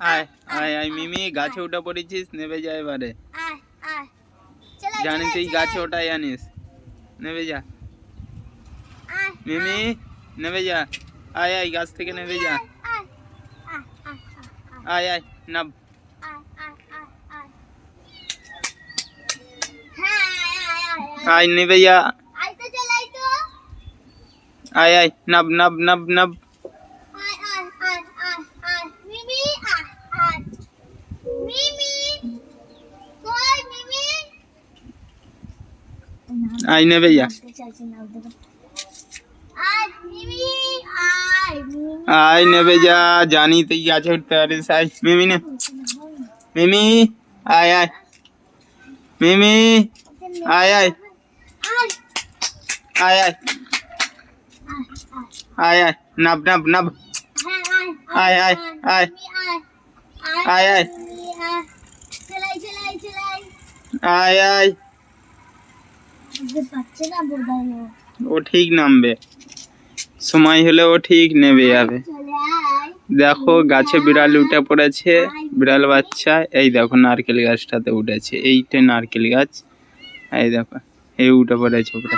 আয় আয় আয় মিমি, গাছে উঠে পড়েছিস, নেবে যা এবারে। জানি তুই গাছে ওঠাই জানিস, নেবে যা মিমি, নেবে যা। আয় আয়, গাছ থেকে নেবে যা। আয় আয়, নাব। আয় নেবে যা। আয় আয়, নাব নাব নাব নাব। আয় নেবে যা। আয় নেবে যা, জানি তুই গাছে উঠতে পারিস। আয় মিমি, নে মিমি, আয় আয় মিমি, আয় আয় আয় আয় আয় আয়, নাব নাব নাব। আয় আয় আয় আয় আয় আয় আয়। ও ঠিক নামবে, সময় হলে ও ঠিক নেবে যাবে। দেখো গাছে বিড়াল উঠে পড়েছে, বিড়াল বাচ্চা। এই দেখো নারকেল গাছটাতে উঠেছে, এইটা নারকেল গাছ। এই দেখো এই উঠে পড়েছে উপরে।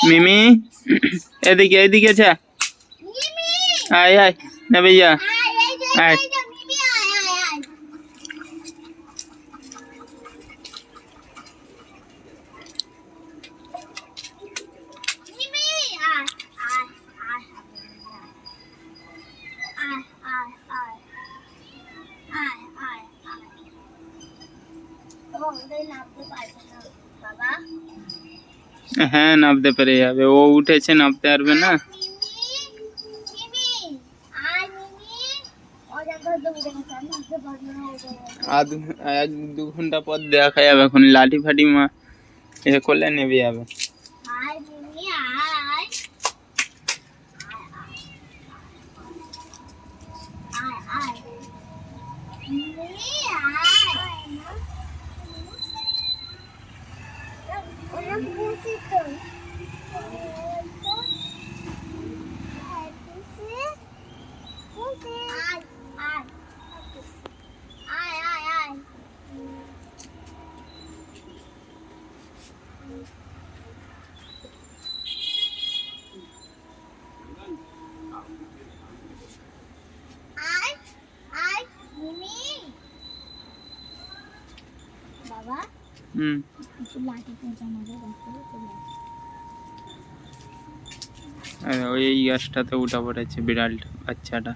মিমি এদিকে এদিকে যা। আয় আয়, নেবে যা। আয় হ্যাঁ, নামতে পেরে যাবে। ও উঠেছে, নামতে পারবে না। এক দু ঘন্টা পর দেখা যাবে, এখন লাঠি ফাটি মা এ করলে নেবে যাবে। ওই গাছটাতে উঠে পড়েছে বিড়ালটা, বাচ্চাটা।